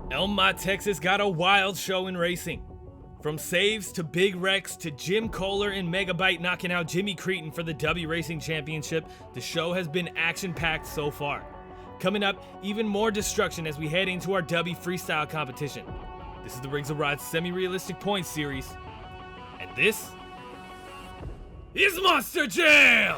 Mott, Texas got a wild show in racing. From saves to big wrecks to Jim Koehler and Megabyte knocking out Jimmy Creton for the Dubby Racing Championship, the show has been action-packed so far. Coming up, even more destruction as we head into our Dubby Freestyle competition. This is the Rings of Rod's semi-realistic points series, and this is Monster Jam!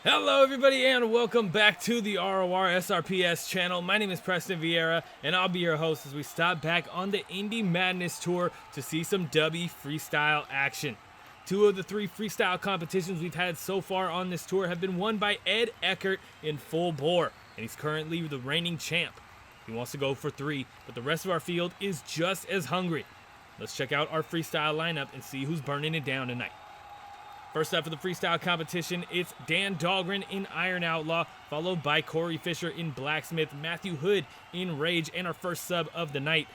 Hello everybody and welcome back to the ROR SRPS channel. My name is Preston Vieira and I'll be your host as we stop back on the Indy Madness tour to see some Dubby freestyle action. Two of the three freestyle competitions we've had so far on this tour have been won by Ed Eckert in full bore, and he's currently the reigning champ. He wants to go for three, but the rest of our field is just as hungry. Let's check out our freestyle lineup and see who's burning it down tonight. First up for the freestyle competition, it's Dan Dahlgren in Iron Outlaw, followed by Cory Fiser in Blacksmith, Matthew Hood in Rage, and our first sub of the night,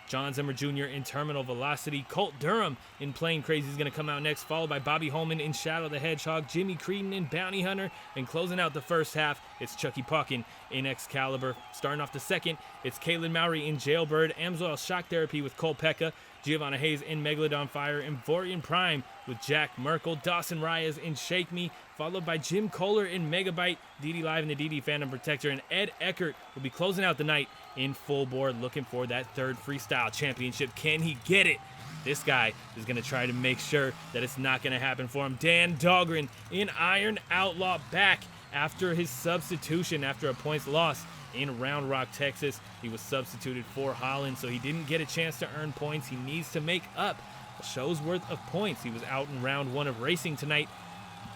John Zimmer Jr. in Terminal Velocity. Colt Durham in Plain Crazy is going to come out next, followed by Bobby Holman in Shadow the Hedgehog, Jimmy Creton in Bounty Hunter, and closing out the first half, it's Chucky Pocken in Excaliber. Starting off the second, it's Kalin Mau in Jailbird, Amsoil Shock Therapy with Cole Pecka, Giovana Hayes in Megalodon Fire, and Vorian Prime with Jack Merkel, Dawson Ry in Shake Me, followed by Jim Koehler in Megabyte, DD Live in the DD Fandom Protector, and Ed Eckert will be closing out the night in full board, looking for that third freestyle championship. Can he get it? This guy is going to try to make sure that it's not going to happen for him. Dan Dahlgren in Iron Outlaw back after his substitution after a points loss in Round Rock, Texas. He was substituted for Holland, so he didn't get a chance to earn points. He needs to make up a show's worth of points. He was out in round one of racing tonight.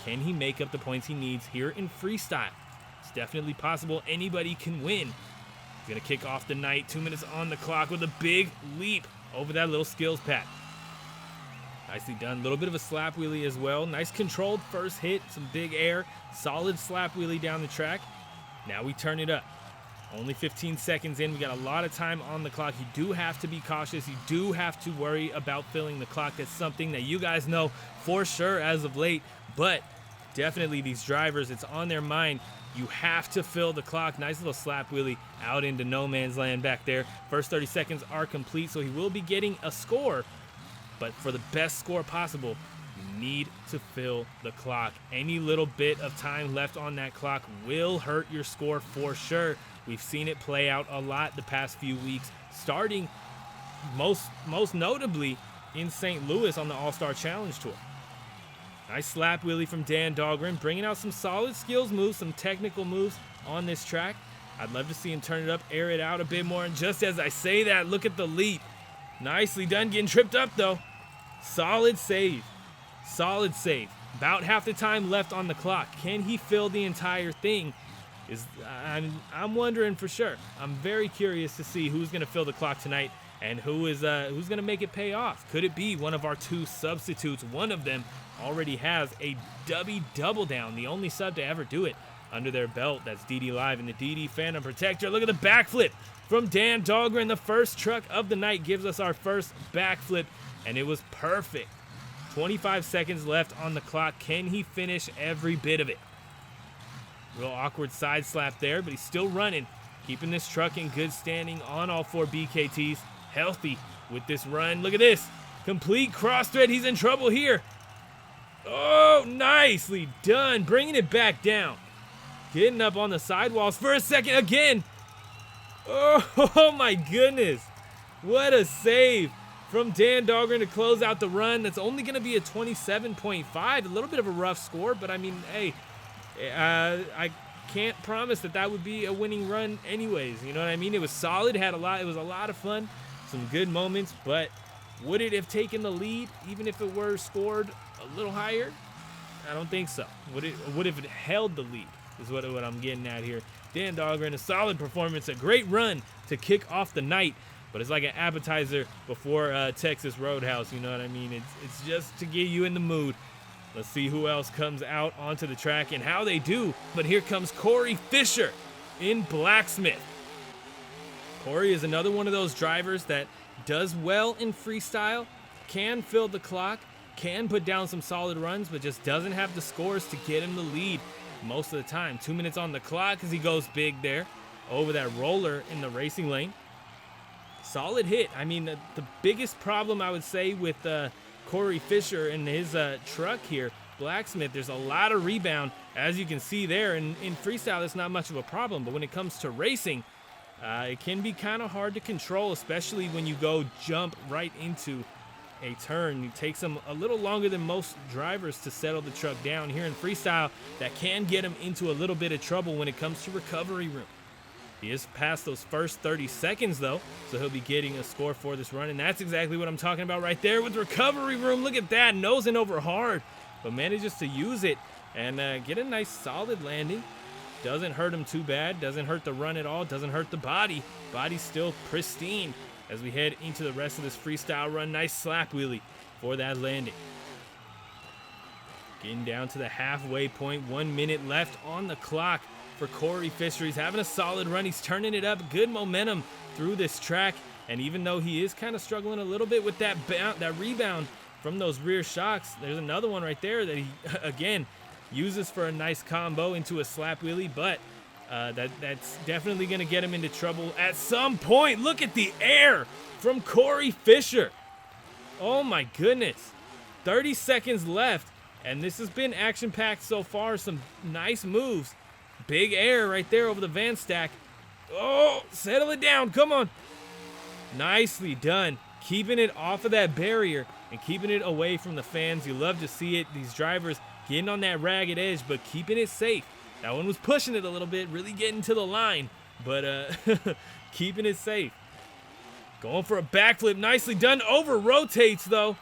Can he make up the points he needs here in freestyle? It's definitely possible. Anybody can win. He's going to kick off the night, 2 minutes on the clock with a big leap over that little skills pad. Nicely done. A little bit of a slap wheelie as well. Nice controlled first hit, some big air, solid slap wheelie down the track. Now we turn it up. Only 15 seconds in. We got a lot of time on the clock. You do have to be cautious. You do have to worry about filling the clock. That's something that you guys know for sure as of late. But definitely these drivers, it's on their mind. You have to fill the clock. Nice little slap wheelie out into no man's land back there. First 30 seconds are complete, so he will be getting a score. But for the best score possible, you need to fill the clock. Any little bit of time left on that clock will hurt your score for sure. We've seen it play out a lot the past few weeks, starting most notably in St. Louis on the All-Star Challenge Tour. Nice slap wheelie from Dan Dahlgren, bringing out some solid skills moves, some technical moves on this track. I'd love to see him turn it up, air it out a bit more. And just as I say that, look at the leap. Nicely done, getting tripped up though. Solid save. Solid save. About half the time left on the clock. Can he fill the entire thing? I'm wondering for sure. I'm very curious to see who's going to fill the clock tonight and who's going to make it pay off. Could it be one of our two substitutes? One of them already has a Dubby double down, the only sub to ever do it under their belt. That's DD Live in the DD Fandom Protector. Look at the backflip from Dan Dahlgren. The first truck of the night gives us our first backflip, and it was perfect. 25 seconds left on the clock. Can he finish every bit of it? Real awkward side slap there, but he's still running, keeping this truck in good standing on all four BKTs. Healthy with this run. Look at this. Complete cross thread. He's in trouble here. Oh, nicely done. Bringing it back down. Getting up on the sidewalls for a second again. Oh my goodness. What a save from Dan Dahlgren to close out the run. That's only going to be a 27.5. A little bit of a rough score, but I mean, hey, I can't promise that would be a winning run anyways. You know what I mean? It was solid, it was a lot of fun, some good moments, but would it have taken the lead even if it were scored a little higher? I don't think so. Would have held the lead is what I'm getting at here. Dan Dahlgren, a solid performance, a great run to kick off the night. but it's like an appetizer before Texas Roadhouse, you know what I mean? It's just to get you in the mood. Let's see who else comes out onto the track and how they do. But here comes Cory Fiser in Blacksmith. Cory is another one of those drivers that does well in freestyle, can fill the clock, can put down some solid runs, but just doesn't have the scores to get him the lead most of the time. 2 minutes on the clock as he goes big there over that roller in the racing lane. Solid hit. I mean, the biggest problem I would say with Cory Fiser and his truck here, Blacksmith, there's a lot of rebound, as you can see there. And in freestyle, that's not much of a problem, but when it comes to racing, it can be kind of hard to control, especially when you go jump right into a turn. It takes them a little longer than most drivers to settle the truck down. Here in freestyle, that can get him into a little bit of trouble when it comes to recovery room. He is past those first 30 seconds, though, so he'll be getting a score for this run, and that's exactly what I'm talking about right there with recovery room. Look at that, nosing over hard, but manages to use it and get a nice solid landing. Doesn't hurt him too bad, doesn't hurt the run at all, doesn't hurt the body. Body's still pristine as we head into the rest of this freestyle run. Nice slap wheelie for that landing. Getting down to the halfway point, 1 minute left on the clock for Cory Fiser. He's having a solid run. He's turning it up. Good momentum through this track. And even though he is kind of struggling a little bit with that rebound from those rear shocks, there's another one right there that he, again, uses for a nice combo into a slap wheelie. But that's definitely going to get him into trouble at some point. Look at the air from Cory Fiser. Oh, my goodness. 30 seconds left. And this has been action-packed so far. Some nice moves. Big air right there over the van stack. Oh, settle it down. Come on. Nicely done. Keeping it off of that barrier and keeping it away from the fans. You love to see it. These drivers getting on that ragged edge, but keeping it safe. That one was pushing it a little bit, really getting to the line, but keeping it safe. Going for a backflip. Nicely done. Over rotates, though.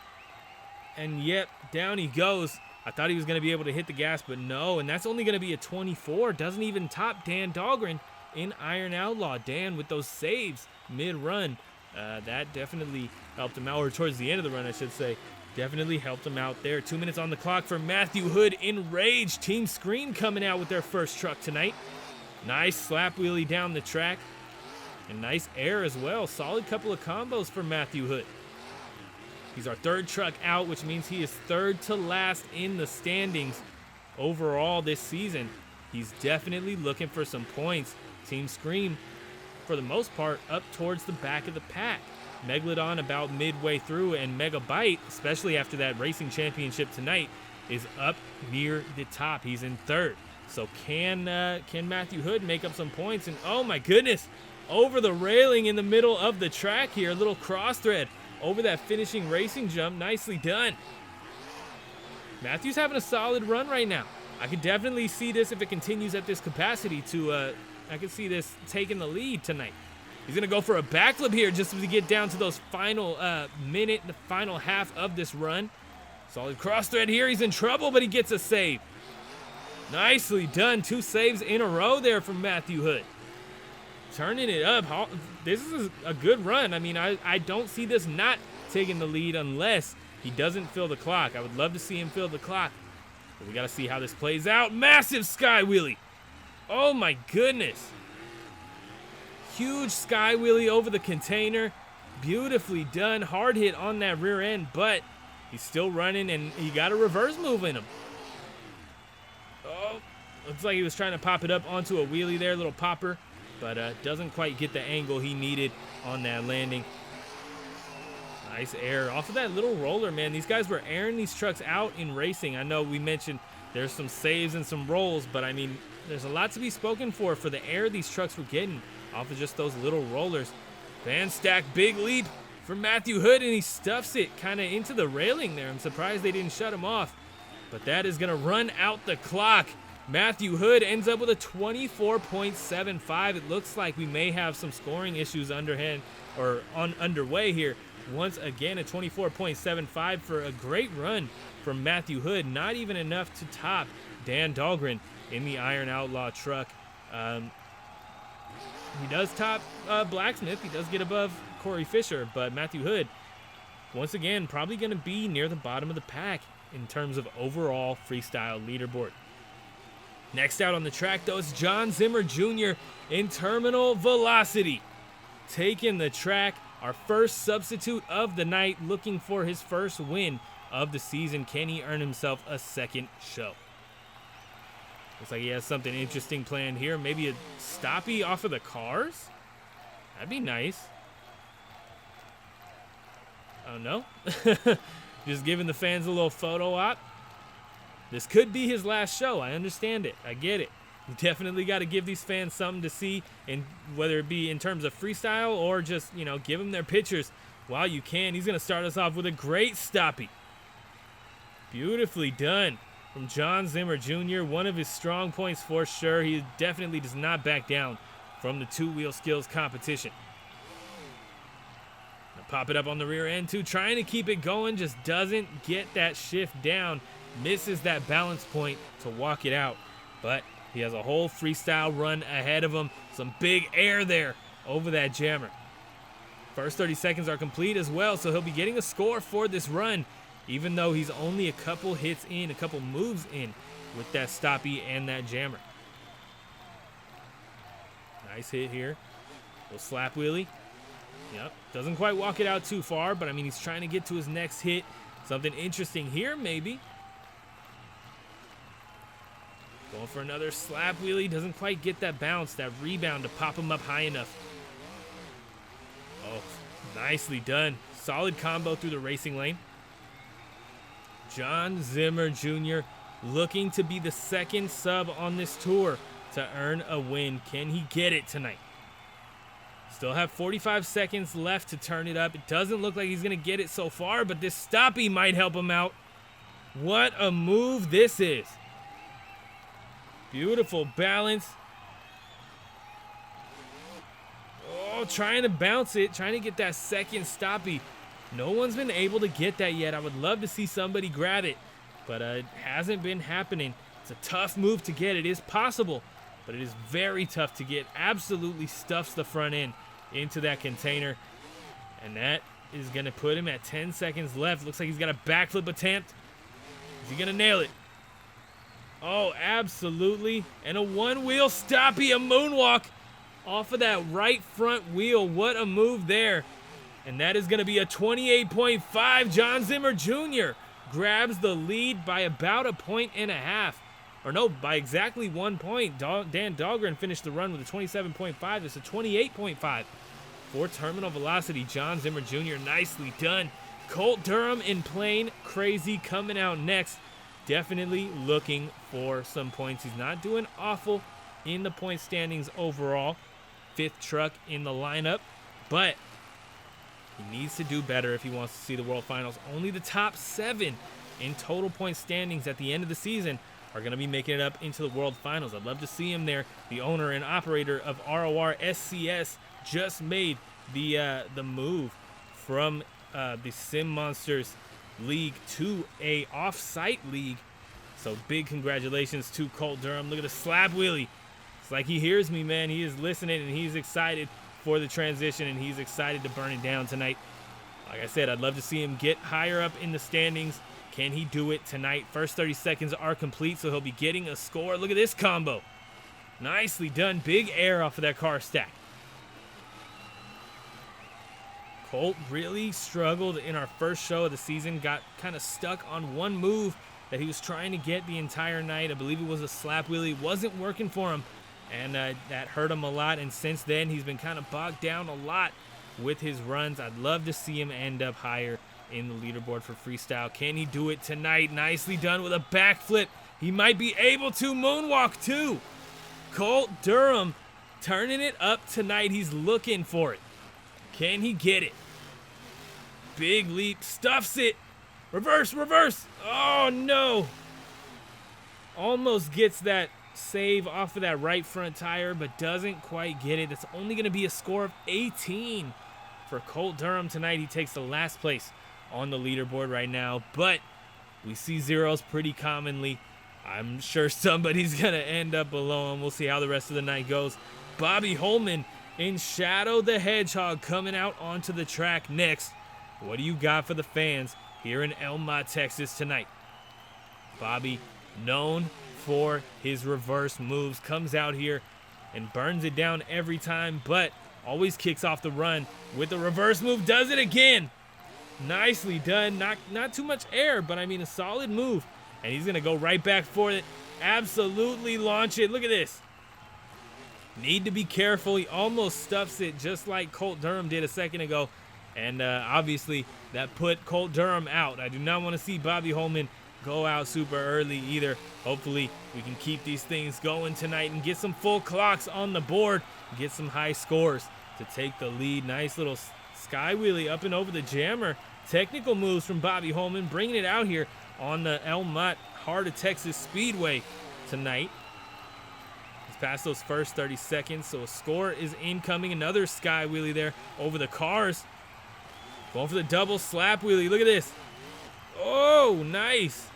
And yep, down he goes. I thought he was going to be able to hit the gas, but no. And that's only going to be a 24. Doesn't even top Dan Dahlgren in Iron Outlaw. Dan with those saves mid-run. That definitely helped him out, or towards the end of the run, I should say. Definitely helped him out there. 2 minutes on the clock for Matthew Hood in Rage. Team Scream coming out with their first truck tonight. Nice slap wheelie down the track. And nice air as well. Solid couple of combos for Matthew Hood. He's our third truck out, which means he is third to last in the standings overall this season. He's definitely looking for some points. Team Scream, for the most part, up towards the back of the pack. Megalodon about midway through, and Mega Bite, especially after that racing championship tonight, is up near the top. He's in third. So can Matthew Hood make up some points? And oh my goodness, over the railing in the middle of the track here, a little cross thread over that finishing racing jump. Nicely done. Matthew's having a solid run right now. I could definitely see this, if it continues at this capacity, I could see this taking the lead tonight. He's going to go for a backflip here just as we get down to those final minute, the final half of this run. Solid cross thread here. He's in trouble, but he gets a save. Nicely done. 2 saves in a row there from Matthew Hood. Turning it up. This is a good run. I mean, I don't see this not taking the lead unless he doesn't fill the clock. I would love to see him fill the clock. But we got to see how this plays out. Massive sky wheelie. Oh, my goodness. Huge sky wheelie over the container. Beautifully done. Hard hit on that rear end, but he's still running, and he got a reverse move in him. Oh, looks like he was trying to pop it up onto a wheelie there, little popper. But doesn't quite get the angle he needed on that landing. Nice air off of that little roller, man. These guys were airing these trucks out in racing. I know we mentioned there's some saves and some rolls, but I mean, there's a lot to be spoken for the air these trucks were getting off of just those little rollers. Van stack, big leap for Matthew Hood, and he stuffs it kind of into the railing there. I'm surprised they didn't shut him off, but that is going to run out the clock. Matthew Hood ends up with a 24.75. It looks like we may have some scoring issues underway here. Once again, a 24.75 for a great run from Matthew Hood. Not even enough to top Dan Dahlgren in the Iron Outlaw truck. He does top Blacksmith. He does get above Cory Fiser, but Matthew Hood, once again, probably going to be near the bottom of the pack in terms of overall freestyle leaderboard. Next out on the track, though, is John Zimmer Jr. in terminal velocity. Taking the track, our first substitute of the night, looking for his first win of the season. Can he earn himself a second show? Looks like he has something interesting planned here. Maybe a stoppie off of the cars? That'd be nice. Oh, no. Just giving the fans a little photo op. This could be his last show. I understand it. I get it. You definitely got to give these fans something to see, and whether it be in terms of freestyle or just, you know, give them their pictures while you can. He's going to start us off with a great stoppie. Beautifully done from John Zimmer Jr. One of his strong points for sure. He definitely does not back down from the two-wheel skills competition. Pop it up on the rear end too, trying to keep it going, just doesn't get that shift down, misses that balance point to walk it out, but he has a whole freestyle run ahead of him. Some big air there over that jammer. First 30 seconds are complete as well, so he'll be getting a score for this run, even though he's only a couple hits in, a couple moves in with that stoppie and that jammer. Nice hit here. Little slap wheelie. Yep, doesn't quite walk it out too far, but I mean, he's trying to get to his next hit. Something interesting here, maybe. Going for another slap wheelie. Doesn't quite get that bounce, that rebound to pop him up high enough. Oh, nicely done. Solid combo through the racing lane. John Zimmer Jr. looking to be the second sub on this tour to earn a win. Can he get it tonight? Still have 45 seconds left to turn it up. It doesn't look like he's going to get it so far, but this stoppie might help him out. What a move this is. Beautiful balance. Oh, trying to bounce it, trying to get that second stoppie. No one's been able to get that yet. I would love to see somebody grab it, but it hasn't been happening. It's a tough move to get. It is possible, but it is very tough to get. Absolutely stuffs the front end into that container, and that is going to put him at 10 seconds left. Looks like he's got a backflip attempt. Is he going to nail it? Oh, absolutely. And a one-wheel stoppie, a moonwalk off of that right front wheel. What a move there. And that is going to be a 28.5. John Zimmer Jr. grabs the lead by about a point and a half. Or no, by exactly 1 point. Dan Dahlgren finished the run with a 27.5. It's a 28.5 for terminal velocity. John Zimmer Jr. nicely done. Colt Durham in plane. Krazy coming out next. Definitely looking for some points. He's not doing awful in the point standings overall. 5th truck in the lineup. But he needs to do better if he wants to see the World Finals. Only the top 7 in total point standings at the end of the season are going to be making it up into the World Finals. I'd love to see him there. The owner and operator of ROR SCS just made the move from the Sim Monsters League to a off-site league. So big congratulations to Colt Durham. Look at the slap wheelie. It's like he hears me, man. He is listening, and he's excited for the transition, and he's excited to burn it down tonight. Like I said, I'd love to see him get higher up in the standings. Can he do it tonight? First 30 seconds are complete, so he'll be getting a score. Look at this combo. Nicely done. Big air off of that car stack. Colt really struggled in our first show of the season. Got kind of stuck on one move that he was trying to get the entire night. I believe it was a slap wheelie. Wasn't working for him, and that hurt him a lot. And since then, he's been kind of bogged down a lot with his runs. I'd love to see him end up higher in the leaderboard for freestyle. Can he do it tonight? Nicely done with a backflip. He might be able to moonwalk too. Colt Durham turning it up tonight. He's looking for it. Can he get it? Big leap, stuffs it. Reverse, reverse. Oh no. Almost gets that save off of that right front tire, but doesn't quite get it. It's only going to be a score of 18 for Colt Durham tonight. He takes the last place on the leaderboard right now, but we see zeros pretty commonly. I'm sure somebody's going to end up below him. We'll see how the rest of the night goes. Bobby Holman in Shadow the Hedgehog coming out onto the track next. What do you got for the fans here in Mott, Texas tonight? Bobby, known for his reverse moves, comes out here and burns it down every time, but always kicks off the run with the reverse move. Does it again. Nicely done. Not too much air, but I mean a solid move. And he's going to go right back for it. Absolutely launch it. Look at this. Need to be careful. He almost stuffs it just like Colt Durham did a second ago. And obviously that put Colt Durham out. I do not want to see Bobby Holman go out super early either. Hopefully we can keep these things going tonight and get some full clocks on the board. Get some high scores to take the lead. Nice little sky wheelie up and over the jammer. Technical moves from Bobby Holman, bringing it out here on the Mott Heart of Texas Speedway tonight. He's past those first 30 seconds, so a score is incoming. Another sky wheelie there over the cars. Going for the double slap wheelie. Look at this. Oh, nice.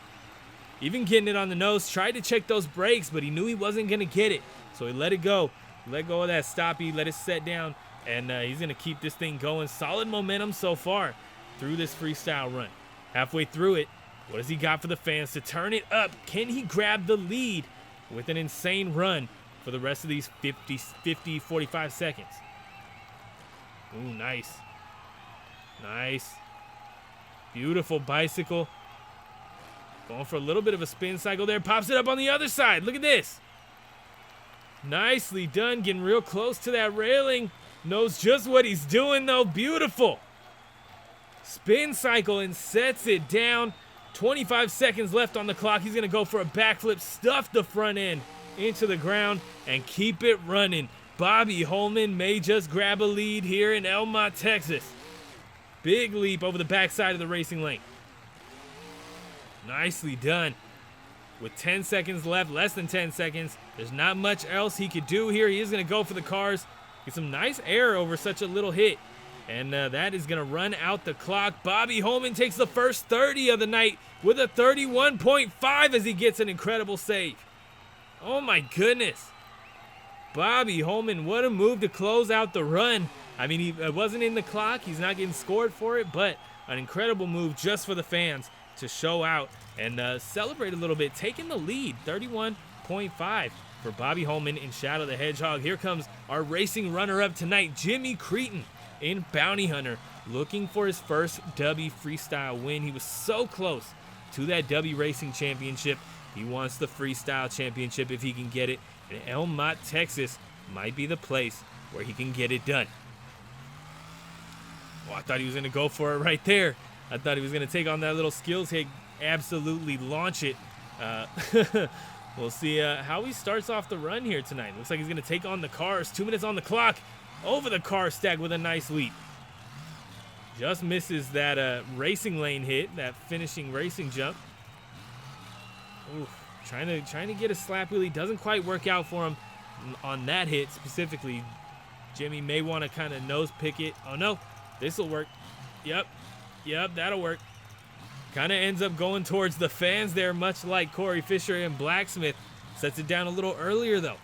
Even getting it on the nose. Tried to check those brakes, but he knew he wasn't going to get it. So he let it go. Let go of that stoppie. Let it set down. And he's going to keep this thing going. Solid momentum so far through this freestyle run. Halfway through it, what has he got for the fans to turn it up? Can he grab the lead with an insane run for the rest of these 45 seconds? Ooh, nice. Nice. Beautiful bicycle. Going for a little bit of a spin cycle there. Pops it up on the other side. Look at this. Nicely done. Getting real close to that railing. Knows just what he's doing, though. Beautiful. Spin cycle and sets it down. 25 seconds left on the clock. He's going to go for a backflip. Stuff the front end into the ground and keep it running. Bobby Holman may just grab a lead here in Mott, Texas. Big leap over the backside of the racing lane. Nicely done. With 10 seconds left, less than 10 seconds, there's not much else he could do here. He is going to go for the cars. Get some nice air over such a little hit. And that is going to run out the clock. Bobby Holman takes the first 30 of the night with a 31.5 as he gets an incredible save. Oh my goodness. Bobby Holman, what a move to close out the run. I mean, he wasn't in the clock. He's not getting scored for it, but an incredible move just for the fans to show out and celebrate a little bit. Taking the lead, 31.5 for Bobby Holman in Shadow the Hedgehog. Here comes our racing runner-up tonight, Jimmy Creten in Bounty Hunter, looking for his first Dubby Freestyle win. He was so close to that Dubby Racing Championship. He wants the Freestyle Championship if he can get it. And Mott, Texas might be the place where he can get it done. Oh, I thought he was going to go for it right there. I thought he was going to take on that little skills hit, absolutely launch it. We'll see how he starts off the run here tonight. Looks like he's going to take on the cars. 2 minutes on the clock. Over the car stack with a nice leap. Just misses that racing lane hit, that finishing racing jump. Oof, trying to get a slap wheelie. Doesn't quite work out for him on that hit specifically. Jimmy may want to kind of nose pick it. Oh no, this will work. Yep, that'll work. Kind of ends up going towards the fans there, much like Cory Fiser and Blacksmith. Sets it down a little earlier though.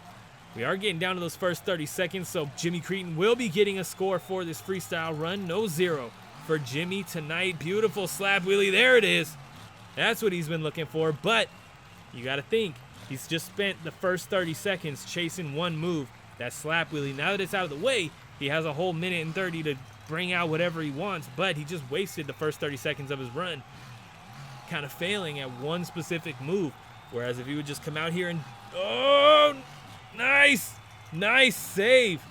We are getting down to those first 30 seconds, so Jimmy Creten will be getting a score for this freestyle run. No zero for Jimmy tonight. Beautiful slap wheelie. There it is. That's what he's been looking for, but you got to think. He's just spent the first 30 seconds chasing one move, that slap wheelie. Now that it's out of the way, he has a whole minute and 30 to bring out whatever he wants, but he just wasted the first 30 seconds of his run kind of failing at one specific move, whereas if he would just come out here and, oh, nice save.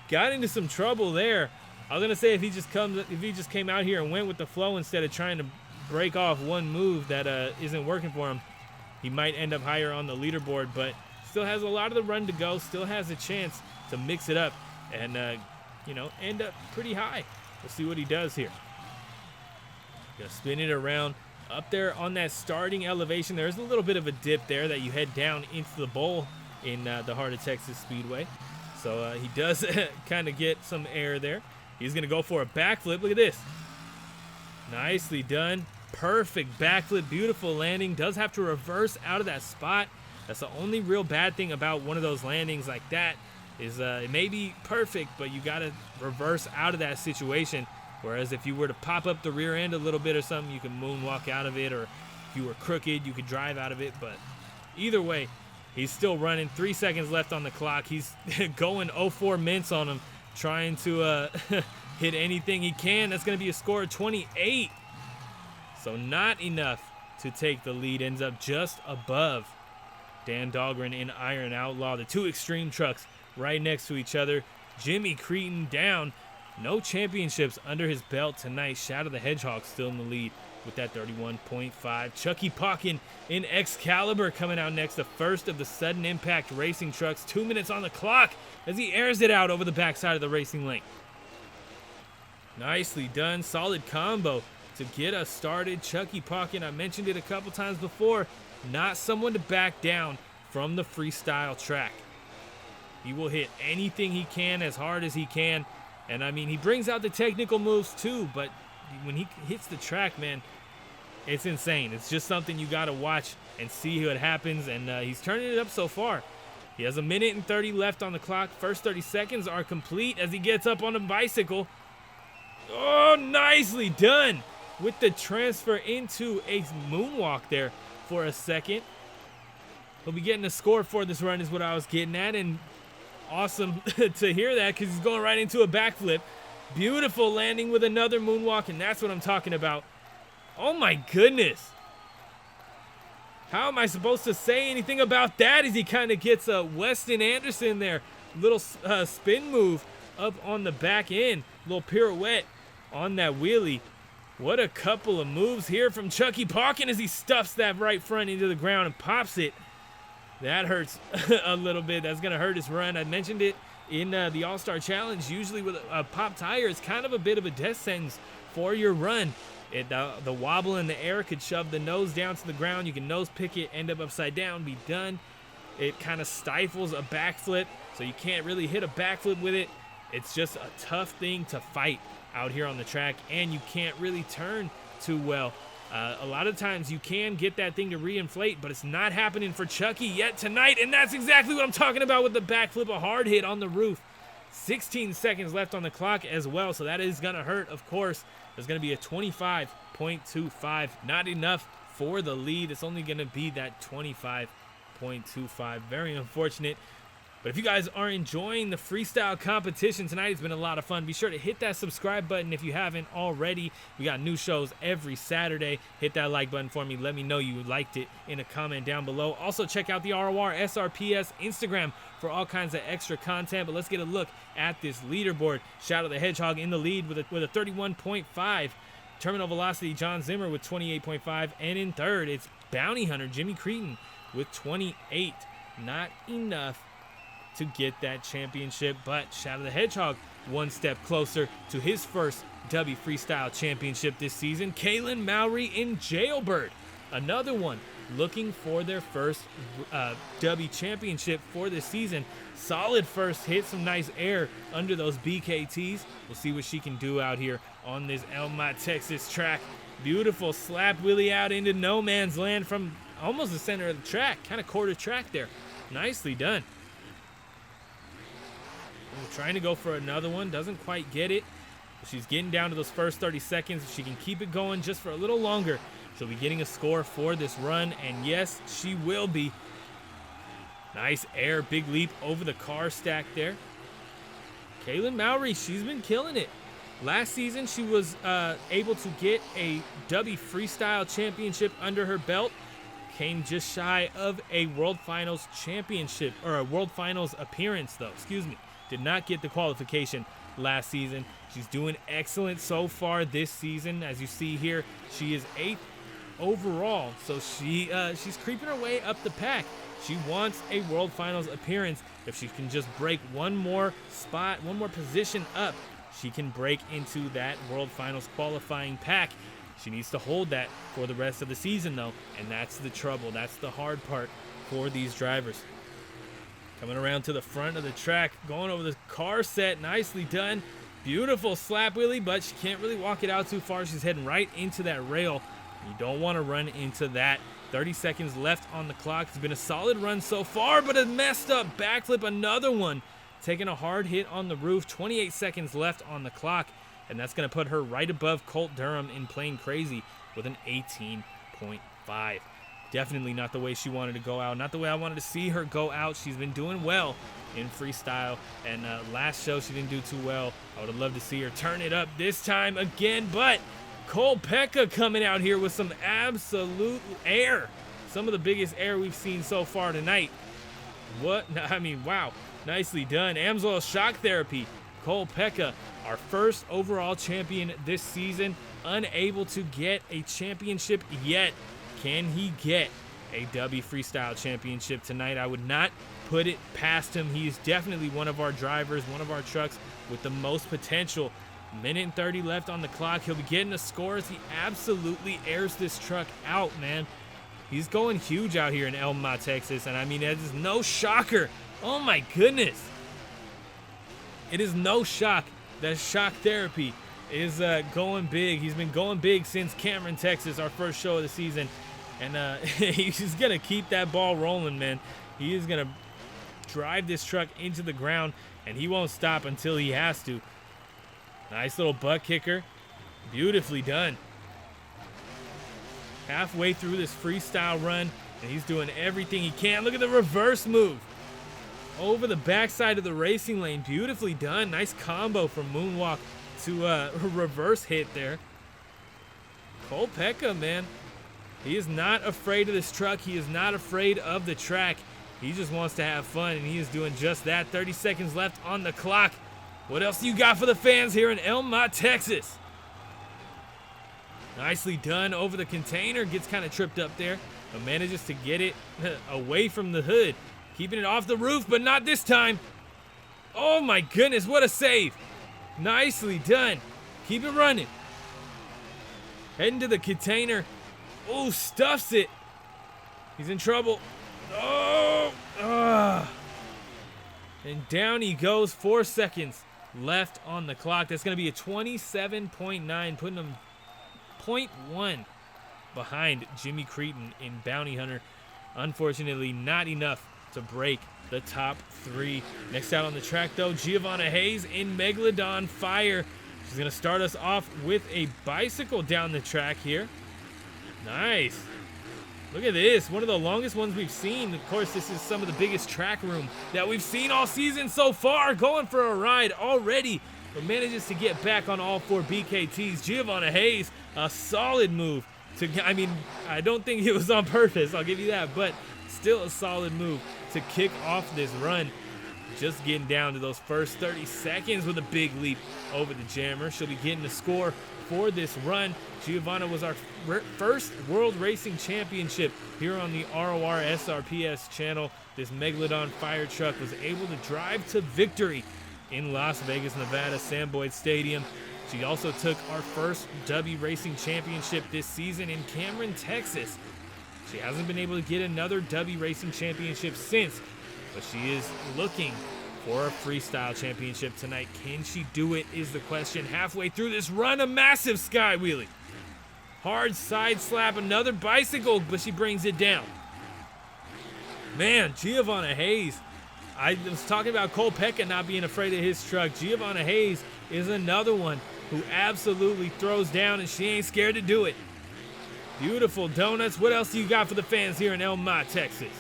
Got into some trouble there. I was gonna say if he just came out here and went with the flow instead of trying to break off one move that isn't working for him, he might end up higher on the leaderboard, but still has a lot of the run to go, still has a chance to mix it up and end up pretty high. We'll see what he does here. Gonna spin it around. Up there on that starting elevation, there's a little bit of a dip there that you head down into the bowl in the Heart of Texas Speedway. So he does kind of get some air there. He's going to go for a backflip. Look at this. Nicely done. Perfect backflip. Beautiful landing. Does have to reverse out of that spot. That's the only real bad thing about one of those landings like that. is it may be perfect, but you got to reverse out of that situation. Whereas if you were to pop up the rear end a little bit or something, you can moonwalk out of it, or if you were crooked, you could drive out of it. But either way, he's still running. 3 seconds left on the clock. He's going 0-4 mints on him, trying to hit anything he can. That's going to be a score of 28. So not enough to take the lead. Ends up just above Dan Dahlgren in Iron Outlaw. The two extreme trucks right next to each other. Jimmy Creton down. No championships under his belt tonight. Shadow the Hedgehog still in the lead with that 31.5. Chucky Pocken in Excaliber coming out next. The first of the sudden impact racing trucks. 2 minutes on the clock as he airs it out over the backside of the racing lane. Nicely done. Solid combo to get us started. Chucky Pocken, I mentioned it a couple times before, not someone to back down from the freestyle track. He will hit anything he can as hard as he can. And I mean, he brings out the technical moves too, but when he hits the track, man, it's insane. It's just something you got to watch and see what happens. And he's turning it up so far. He has 1 minute and 30 left on the clock. First 30 seconds are complete as he gets up on a bicycle. Oh, nicely done with the transfer into a moonwalk there for a second. He'll be getting a score for this run is what I was getting at. And awesome to hear that because he's going right into a backflip. Beautiful landing with another moonwalk, and that's what I'm talking about. Oh my goodness. How am I supposed to say anything about that as he kind of gets a Weston Anderson there. Little spin move up on the back end. Little pirouette on that wheelie. What a couple of moves here from Chucky Pocken as he stuffs that right front into the ground and pops it. That hurts a little bit. That's going to hurt his run. I mentioned it in the All-Star Challenge. Usually with a pop tire, it's kind of a bit of a death sentence for your run. The wobble in the air could shove the nose down to the ground. You can nose pick it, end up upside down, be done. It kind of stifles a backflip, so you can't really hit a backflip with it. It's just a tough thing to fight out here on the track, and you can't really turn too well. A lot of times you can get that thing to reinflate, but it's not happening for Chucky yet tonight, and that's exactly what I'm talking about with the backflip, a hard hit on the roof. 16 seconds left on the clock as well, so that is going to hurt, of course. There's going to be a 25.25. Not enough for the lead. It's only going to be that 25.25. Very unfortunate. But if you guys are enjoying the freestyle competition tonight, it's been a lot of fun. Be sure to hit that subscribe button if you haven't already. We got new shows every Saturday. Hit that like button for me. Let me know you liked it in a comment down below. Also, check out the SRPS Instagram for all kinds of extra content. But let's get a look at this leaderboard. Shadow the Hedgehog in the lead with a 31.5. Terminal Velocity John Zimmer with 28.5. And in third, it's Bounty Hunter Jimmy Creton with 28. Not enough to get that championship, but Shadow the Hedgehog one step closer to his first Dubby Freestyle Championship this season. Kalin Mau in Jailbird, another one looking for their first Dubby Championship for this season. Solid first hit, some nice air under those BKTs. We'll see what she can do out here on this Mott, Texas track. Beautiful slap wheelie out into no man's land from almost the center of the track, kind of quarter track there. Nicely done. Trying to go for another one, doesn't quite get it. She's getting down to those first 30 seconds. If she can keep it going just for a little longer, she'll be getting a score for this run, and yes, she will be. Nice air, big leap over the car stack there. Kalin Mau, she's been killing it. Last season, she was able to get a Dubby Freestyle Championship under her belt. Came just shy of a World Finals Championship, or a World Finals appearance, though. Excuse me. Did not get the qualification last season. She's doing excellent so far this season. As you see here, she is 8th overall. So she's creeping her way up the pack. She wants a World Finals appearance. If she can just break one more spot, one more position up, she can break into that World Finals qualifying pack. She needs to hold that for the rest of the season, though, and that's the trouble. That's the hard part for these drivers. Coming around to the front of the track, going over the car set, nicely done. Beautiful slap wheelie, but she can't really walk it out too far. She's heading right into that rail. You don't want to run into that. 30 seconds left on the clock. It's been a solid run so far, but a messed up backflip, another one taking a hard hit on the roof. 28 seconds left on the clock, and that's going to put her right above Colt Durham in playing Krazy with an 18.5. Definitely not the way she wanted to go out, not the way I wanted to see her go out. She's been doing well in freestyle, and last show she didn't do too well. I would have loved to see her turn it up this time again, but Pekka coming out here with some absolute air. Some of the biggest air we've seen so far tonight. What? I mean, wow. Nicely done. Amsoil shock therapy. Pekka, our first overall champion this season, unable to get a championship yet. Can he get a Dubby Freestyle Championship tonight? I would not put it past him. He is definitely one of our drivers, one of our trucks with the most potential. Minute and 30 left on the clock. He'll be getting a score as he absolutely airs this truck out, man. He's going huge out here in Mott, Texas, and I mean, that is no shocker. Oh my goodness. It is no shock that shock therapy is going big. He's been going big since Cameron, Texas, our first show of the season. And he's going to keep that ball rolling, man. He is going to drive this truck into the ground, and he won't stop until he has to. Nice little butt kicker. Beautifully done. Halfway through this freestyle run, and he's doing everything he can. Look at the reverse move. Over the backside of the racing lane. Beautifully done. Nice combo from moonwalk to reverse hit there. Pekka, man. He is not afraid of this truck. He is not afraid of the track. He just wants to have fun, and he is doing just that. 30 seconds left on the clock. What else do you got for the fans here in Mott, Texas? Nicely done over the container. Gets kind of tripped up there, but manages to get it away from the hood. Keeping it off the roof, but not this time. Oh my goodness, what a save. Nicely done. Keep it running. Heading to the container. Oh, stuffs it. He's in trouble. Oh, and down he goes. 4 seconds left on the clock. That's going to be a 27.9, putting him 0.1 behind Jimmy Creton in Bounty Hunter. Unfortunately, not enough to break the top 3. Next out on the track, though, Giovana Hayes in Megalodon Fire. She's going to start us off with a bicycle down the track here. Nice. Look at this. One of the longest ones we've seen. Of course, this is some of the biggest track room that we've seen all season so far. Going for a ride already, but manages to get back on all 4 BKTs. Giovana Hayes, a solid move. I don't think it was on purpose. I'll give you that, but still a solid move to kick off this run. Just getting down to those first 30 seconds with a big leap over the jammer. She'll be getting the score for this run. Giovanna was our first World Racing Championship here on the ROR SRPS channel. This Megalodon fire truck was able to drive to victory in Las Vegas, Nevada, Sam Boyd Stadium. She also took our first Dubby Racing Championship this season in Cameron, Texas. She hasn't been able to get another Dubby Racing Championship since, but she is looking for a freestyle championship tonight. Can she do it is the question. Halfway through this run, a massive sky wheelie. Hard side slap, another bicycle, but she brings it down. Man, Giovana Hayes. I was talking about Pekka not being afraid of his truck. Giovana Hayes is another one who absolutely throws down, and she ain't scared to do it. Beautiful donuts. What else do you got for the fans here in Mott, Texas?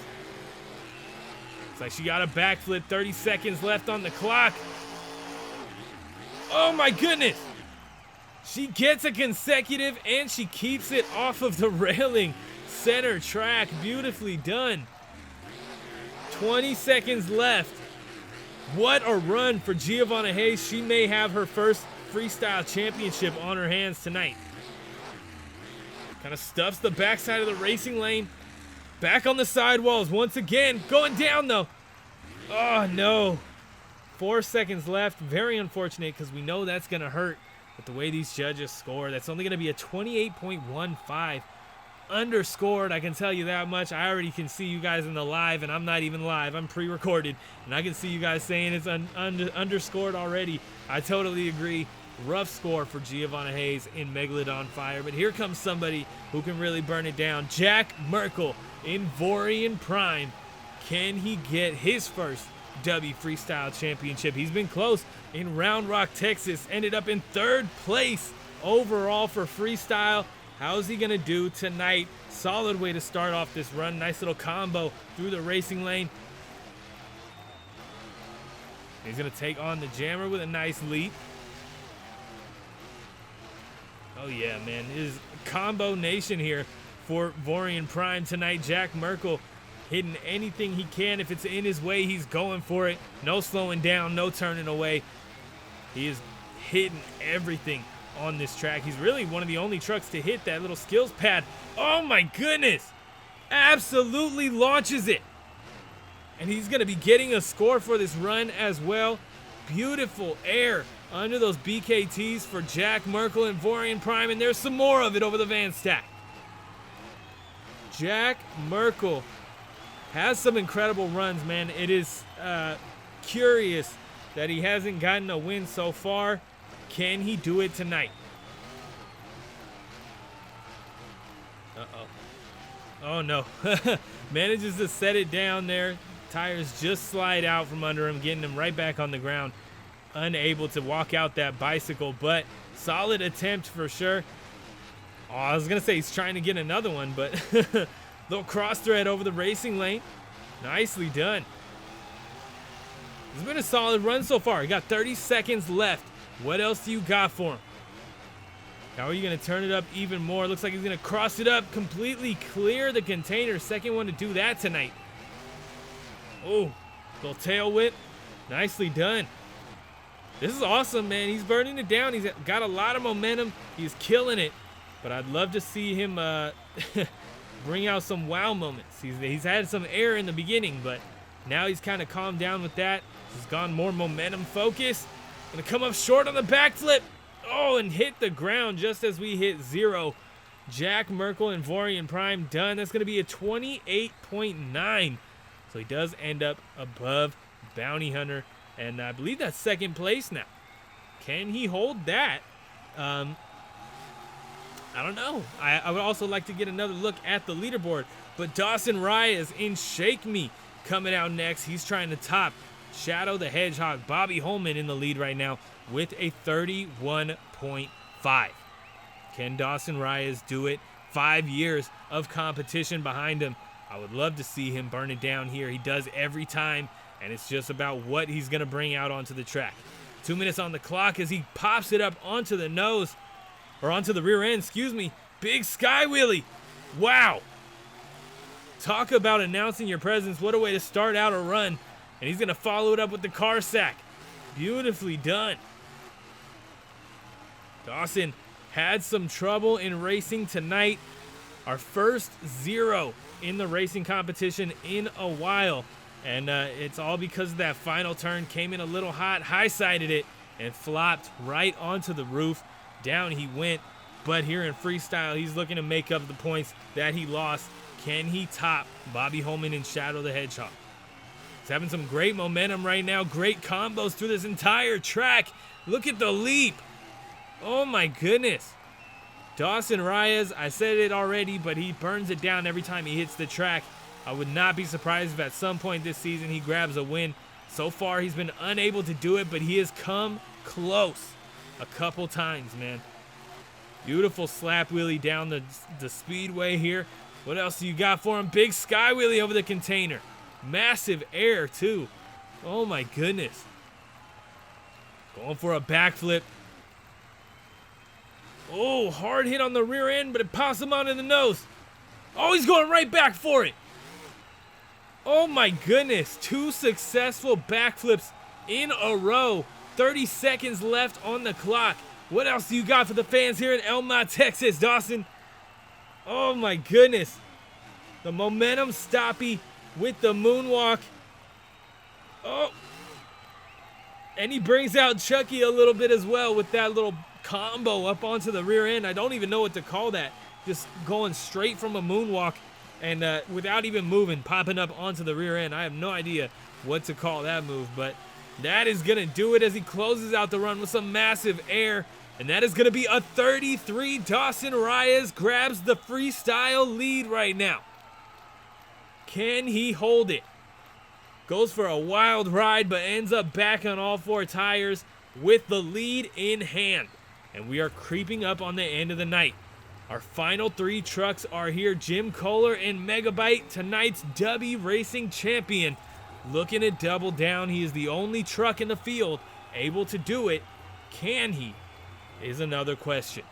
Looks like she got a backflip. 30 seconds left on the clock. Oh my goodness. She gets a consecutive, and she keeps it off of the railing. Center track. Beautifully done. 20 seconds left. What a run for Giovana Hayes. She may have her first freestyle championship on her hands tonight. Kind of stuffs the backside of the racing lane. Back on the sidewalls once again. Going down, though. Oh, no. 4 seconds left. Very unfortunate because we know that's going to hurt. But the way these judges score, that's only going to be a 28.15. Underscored, I can tell you that much. I already can see you guys in the live, and I'm not even live. I'm pre-recorded, and I can see you guys saying it's underscored already. I totally agree. Rough score for Giovana Hayes in Megalodon Fire, but here comes somebody who can really burn it down. Jack Merkel in Vorian Prime. Can he get his first Dubby Freestyle Championship. He's been close in Round Rock, Texas. Ended up in 3rd place overall for freestyle. How's he gonna do tonight? Solid way to start off this run. Nice little combo through the racing lane. He's gonna take on the jammer with a nice leap. Oh yeah, man, it is combo nation here for Vorian Prime tonight. Jack Merkel hitting anything he can. If it's in his way, he's going for it. No slowing down, no turning away. He is hitting everything on this track. He's really one of the only trucks to hit that little skills pad. Oh my goodness. Absolutely launches it. And he's going to be getting a score for this run as well. Beautiful air under those BKTs for Jack Merkel and Vorian Prime. And there's some more of it over the van stack. Jack Merkel has some incredible runs, man. It is curious that he hasn't gotten a win so far. Can he do it tonight? Uh-oh. Oh, no. Manages to set it down there. Tires just slide out from under him, getting him right back on the ground. Unable to walk out that bicycle, but solid attempt for sure. Oh, I was going to say he's trying to get another one, but little cross thread over the racing lane. Nicely done. It's been a solid run so far. He got 30 seconds left. What else do you got for him? How are you going to turn it up even more? Looks like he's going to cross it up, completely clear the container. Second one to do that tonight. Oh, little tail whip. Nicely done. This is awesome, man. He's burning it down. He's got a lot of momentum. He's killing it. But I'd love to see him bring out some wow moments. He's had some air in the beginning, but now he's kind of calmed down with that. He's gone more momentum focused. Gonna come up short on the backflip. Oh, and hit the ground just as we hit 0. Jack Merkel and Vorian Prime done. That's gonna be a 28.9. So he does end up above Bounty Hunter. And I believe that's 2nd place now. Can he hold that? I don't know. I would also like to get another look at the leaderboard. But Dawson Ry is in Shake Me coming out next. He's trying to top Shadow the Hedgehog. Bobby Holman in the lead right now with a 31.5. Can Dawson Ry do it? 5 years of competition behind him. I would love to see him burn it down here. He does every time, and it's just about what he's going to bring out onto the track. 2 minutes on the clock as he pops it up onto the nose. Or onto the rear end, excuse me. Big sky wheelie. Wow. Talk about announcing your presence. What a way to start out a run. And he's going to follow it up with the car sack. Beautifully done. Dawson had some trouble in racing tonight. Our first 0 in the racing competition in a while. And it's all because of that final turn. Came in a little hot, high-sided it, and flopped right onto the roof. Down he went, but here in freestyle, he's looking to make up the points that he lost. Can he top Bobby Holman and Shadow the Hedgehog? He's having some great momentum right now. Great combos through this entire track. Look at the leap. Oh my goodness. Dawson Rayas, I said it already, but he burns it down every time he hits the track. I would not be surprised if at some point this season he grabs a win. So far, he's been unable to do it, but he has come close a couple times, man. Beautiful slap wheelie down the speedway here. What else do you got for him? Big sky wheelie over the container. Massive air, too. Oh, my goodness. Going for a backflip. Oh, hard hit on the rear end, but it pops him onto the nose. Oh, he's going right back for it. Oh, my goodness. 2 successful backflips in a row. 30 seconds left on the clock. What else do you got for the fans here in Mott, Texas, Dawson? Oh my goodness. The momentum stoppy with the moonwalk. Oh. And he brings out Chucky a little bit as well with that little combo up onto the rear end. I don't even know what to call that. Just going straight from a moonwalk and without even moving, popping up onto the rear end. I have no idea what to call that move, but that is going to do it as he closes out the run with some massive air. And that is going to be a 33. Dawson Rayas grabs the freestyle lead right now. Can he hold it? Goes for a wild ride, but ends up back on all 4 tires with the lead in hand. And we are creeping up on the end of the night. Our final 3 trucks are here. Jim Koehler and Megabyte, tonight's Dubby Racing Champion. Looking to double down. He is the only truck in the field able to do it. Can he? Is another question.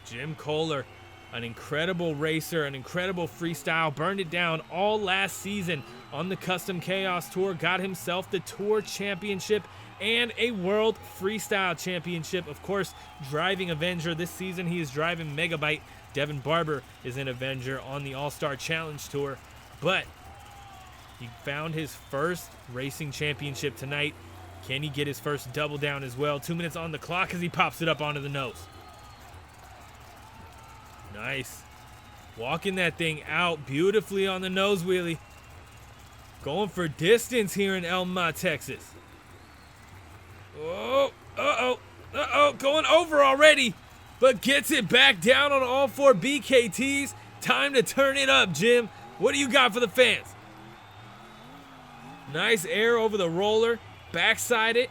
Jim Koehler, an incredible racer, an incredible freestyle, burned it down all last season on the Custom Chaos Tour, got himself the Tour Championship and a World Freestyle Championship. Of course, driving Avenger this season, he is driving Megabyte. Devin Barber is an Avenger on the All-Star Challenge Tour, but he found his first racing championship tonight. Can he get his first double down as well? 2 minutes on the clock as he pops it up onto the nose. Nice. Walking that thing out beautifully on the nose wheelie. Going for distance here in Mott, Texas. Oh, going over already, but gets it back down on all 4 BKTs. Time to turn it up, Jim. What do you got for the fans? Nice air over the roller, backside it.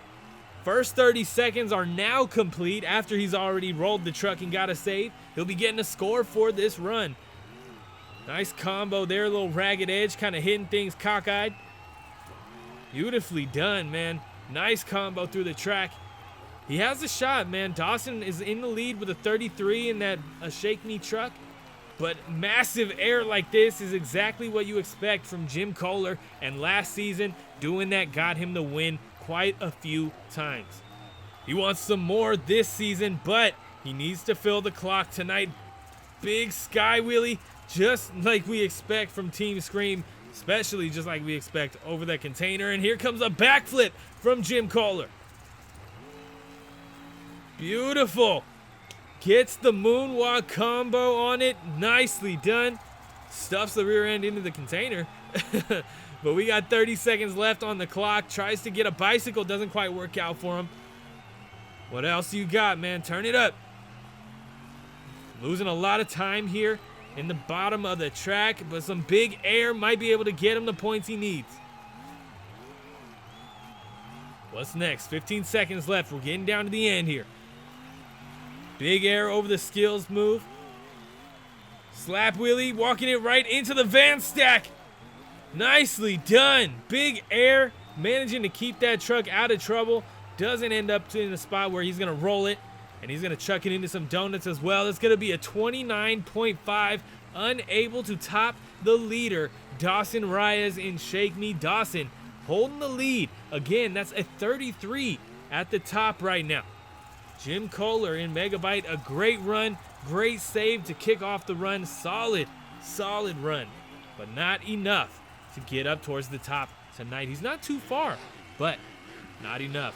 First 30 seconds are now complete after he's already rolled the truck and got a save. He'll be getting a score for this run. Nice combo there, a little ragged edge, kind of hitting things cockeyed. Beautifully done, man. Nice combo through the track. He has a shot, man. Dawson is in the lead with a 33 in that Shake Me truck. But massive air like this is exactly what you expect from Jim Koehler. And last season, doing that got him the win quite a few times. He wants some more this season, but he needs to fill the clock tonight. Big sky wheelie, just like we expect from Team Scream. Especially just like we expect over that container. And here comes a backflip from Jim Koehler. Beautiful. Gets the moonwalk combo on it. Nicely done. Stuffs the rear end into the container. But we got 30 seconds left on the clock. Tries to get a bicycle. Doesn't quite work out for him. What else you got, man? Turn it up. Losing a lot of time here in the bottom of the track, but some big air might be able to get him the points he needs. What's next? 15 seconds left. We're getting down to the end here. Big air over the skills move. Slap wheelie, walking it right into the van stack. Nicely done. Big air, managing to keep that truck out of trouble. Doesn't end up in a spot where he's going to roll it. And he's going to chuck it into some donuts as well. It's going to be a 29.5. Unable to top the leader, Dawson Rayas in Shake Me. Dawson holding the lead. Again, that's a 33 at the top right now. Jim Koehler in Megabyte, a great run. Great save to kick off the run. Solid run. But not enough to get up towards the top tonight. He's not too far, but not enough.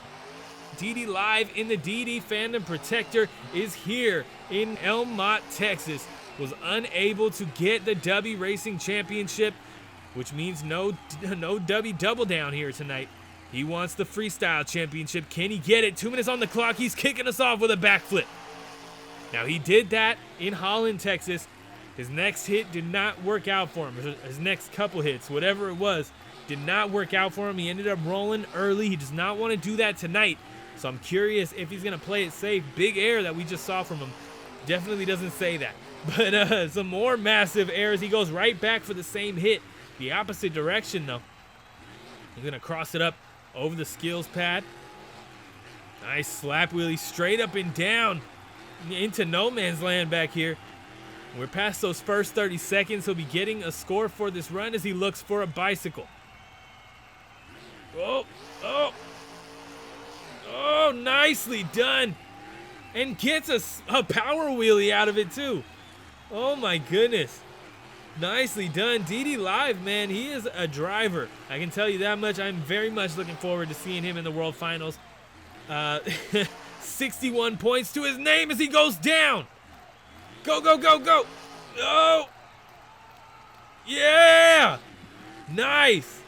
DD Live in the DD Fandom Protector is here in Mott, Texas. Was unable to get the Dubby Racing Championship, which means no Dubby double down here tonight. He wants the Freestyle Championship. Can he get it? 2 minutes on the clock. He's kicking us off with a backflip. Now, he did that in Holland, Texas. His next hit did not work out for him. His next couple hits, whatever it was, did not work out for him. He ended up rolling early. He does not want to do that tonight. So I'm curious if he's going to play it safe. Big air that we just saw from him definitely doesn't say that. But some more massive airs. He goes right back for the same hit. The opposite direction, though. He's going to cross it up over the skills pad. Nice slap wheelie straight up and down into no man's land back here. We're past those first 30 seconds. He'll be getting a score for this run as he looks for a bicycle. Oh, nicely done. And gets a power wheelie out of it too. Oh my goodness. Nicely done. DD Live, man, he is a driver. I can tell you that much. I'm very much looking forward to seeing him in the World Finals. 61 points to his name as he goes down. Go, go, go, go. Oh. Yeah. Nice.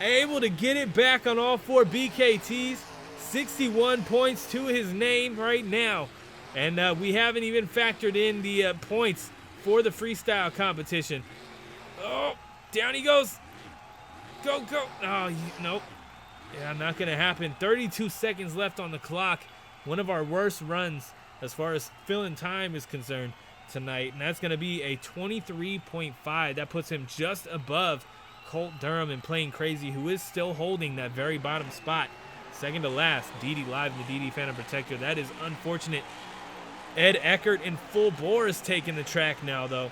Able to get it back on all 4 BKTs. 61 points to his name right now. And we haven't even factored in the points for the freestyle competition. Oh, down he goes. Go, go. Oh, nope. Yeah, not going to happen. 32 seconds left on the clock. One of our worst runs as far as filling time is concerned tonight. And that's going to be a 23.5. That puts him just above Colt Durham and Playing Crazy, who is still holding that very bottom spot. Second to last, DD Live in the DD Phantom Protector. That is unfortunate. Ed Eckert in full bore is taking the track now, though.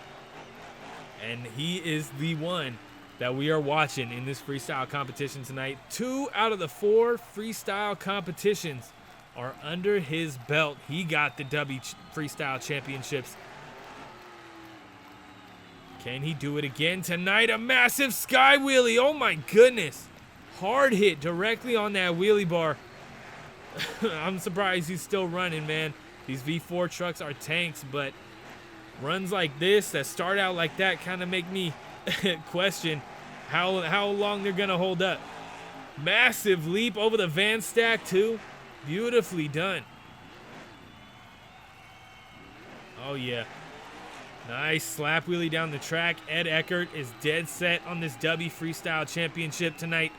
And he is the one that we are watching in this freestyle competition tonight. 2 out of the 4 freestyle competitions are under his belt. He got the Dubby Freestyle Championships. Can he do it again tonight? A massive sky wheelie. Oh my goodness. Hard hit directly on that wheelie bar. I'm surprised he's still running, man. These V4 trucks are tanks, but runs like this that start out like that kind of make me question how long they're gonna hold up. Massive leap over the van stack too. Beautifully done. Oh yeah. Nice slap wheelie down the track. Ed Eckert is dead set on this Dubby Freestyle Championship tonight,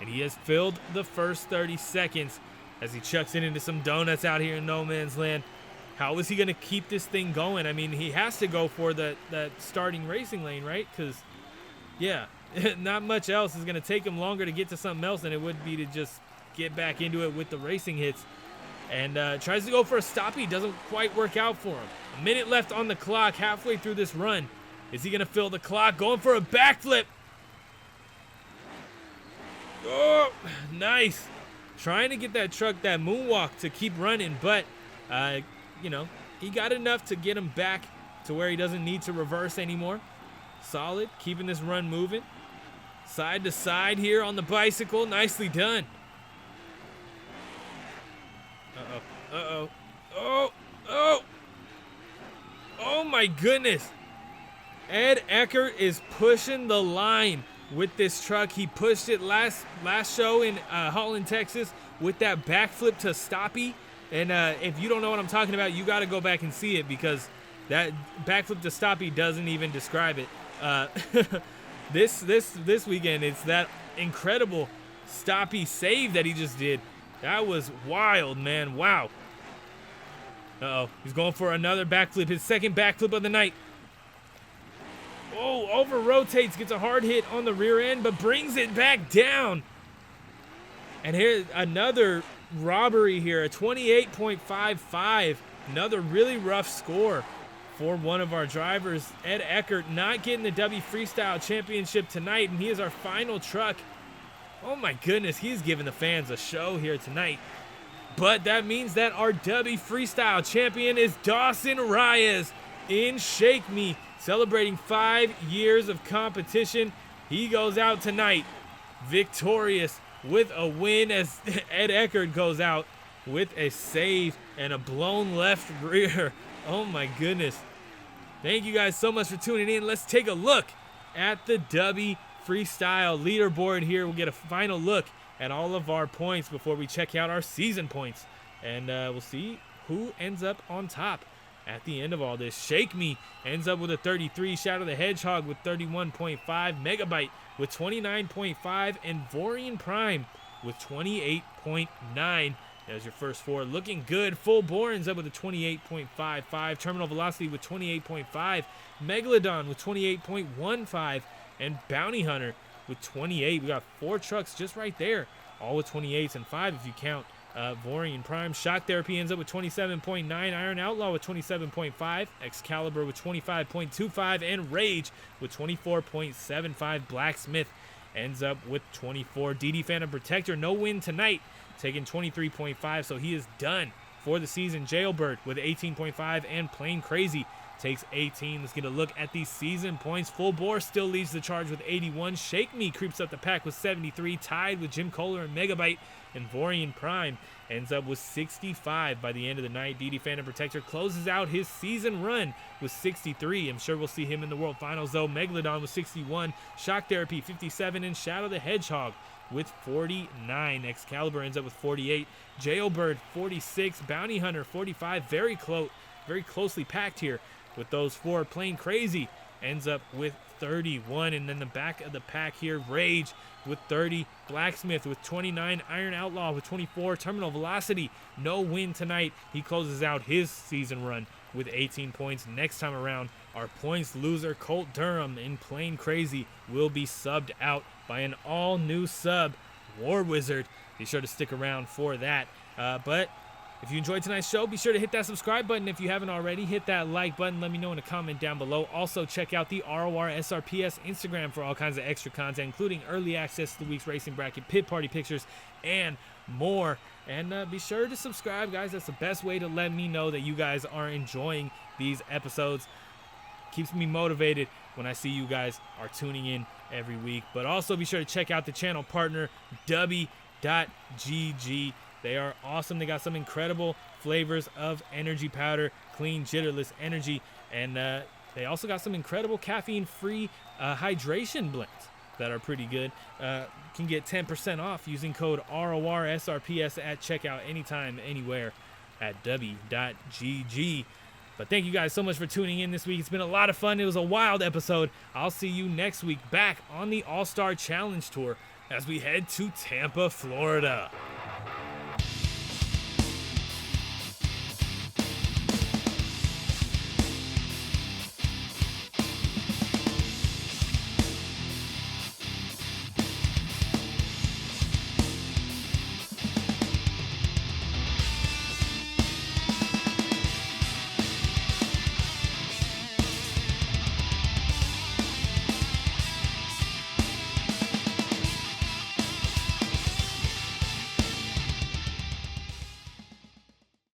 and he has filled the first 30 seconds as he chucks it into some donuts out here in no man's land. How is he going to keep this thing going? I mean, he has to go for that starting racing lane, right? Because, yeah, not much else is going to take him longer to get to something else than it would be to just get back into it with the racing hits. And tries to go for a stoppie. Doesn't quite work out for him. A minute left on the clock halfway through this run. Is he going to fill the clock? Going for a backflip. Oh, nice. Trying to get that truck, that moonwalk, to keep running, but, you know, he got enough to get him back to where he doesn't need to reverse anymore. Solid, keeping this run moving. Side to side here on the bicycle. Nicely done. Uh-oh. Uh-oh. Oh! Oh! Oh, my goodness. Ed Eckert is pushing the line with this truck. He pushed it last show in Holland, Texas with that backflip to stoppie. And if you don't know what I'm talking about, you got to go back and see it, because that backflip to stoppie doesn't even describe it. This weekend, it's that incredible stoppie save that he just did. That was wild, man. Wow. Uh-oh. He's going for another backflip. His second backflip of the night. Oh, over rotates, gets a hard hit on the rear end, but brings it back down. And here's another robbery here, a 28.55. Another really rough score for one of our drivers. Ed Eckert not getting the Dubby Freestyle Championship tonight, and he is our final truck. Oh my goodness, he's giving the fans a show here tonight. But that means that our Dubby Freestyle Champion is Dawson Ry in Shake Me. Celebrating 5 years of competition. He goes out tonight victorious with a win, as Ed Eckert goes out with a save and a blown left rear. Oh my goodness. Thank you guys so much for tuning in. Let's take a look at the Dubby Freestyle leaderboard here. We'll get a final look at all of our points before we check out our season points. And we'll see who ends up on top at the end of all this. Shake Me ends up with a 33. Shadow the Hedgehog with 31.5. Megabyte with 29.5. And Vorian Prime with 28.9. There's your first 4. Looking good. Full Bore ends up with a 28.55. Terminal Velocity with 28.5. Megalodon with 28.15. And Bounty Hunter with 28. We got 4 trucks just right there, all with 28s and 5 if you count Vorian Prime. Shock Therapy ends up with 27.9. Iron Outlaw with 27.5. Excaliber with 25.25. And Rage with 24.75. Blacksmith ends up with 24. DD Phantom Protector, no win tonight, taking 23.5, so he is done for the season. Jailbird with 18.5. And Plain Crazy takes 18. Let's get a look at these season points. Full Bore still leads the charge with 81. Shake Me creeps up the pack with 73, tied with Jim Koehler and Megabyte. And Vorian Prime ends up with 65 by the end of the night. DD Phantom Protector closes out his season run with 63. I'm sure we'll see him in the World Finals, though. Megalodon with 61. Shock Therapy 57. And Shadow the Hedgehog with 49. Excaliber ends up with 48. Jailbird 46. Bounty Hunter 45. Very closely packed here with those 4. Plain Crazy ends up with 31. And then the back of the pack here, Rage with 30, Blacksmith with 29, Iron Outlaw with 24, Terminal Velocity, no win tonight. He closes out his season run with 18 points. Next time around, our points loser, Colt Durham in Plain Crazy, will be subbed out by an all-new sub, War Wizard. Be sure to stick around for that. But if you enjoyed tonight's show, be sure to hit that subscribe button. If you haven't already, hit that like button. Let me know in a comment down below. Also, check out the RORSRPS Instagram for all kinds of extra content, including early access to the week's racing bracket, pit party pictures, and more. And be sure to subscribe, guys. That's the best way to let me know that you guys are enjoying these episodes. Keeps me motivated when I see you guys are tuning in every week. But also be sure to check out the channel partner, Dubby.gg. They are awesome. They got some incredible flavors of energy powder, clean, jitterless energy, and they also got some incredible caffeine-free hydration blends that are pretty good. Can get 10% off using code RORSRPS at checkout anytime, anywhere at Dubby.gg. But thank you guys so much for tuning in this week. It's been a lot of fun. It was a wild episode. I'll see you next week back on the All-Star Challenge Tour as we head to Tampa, Florida.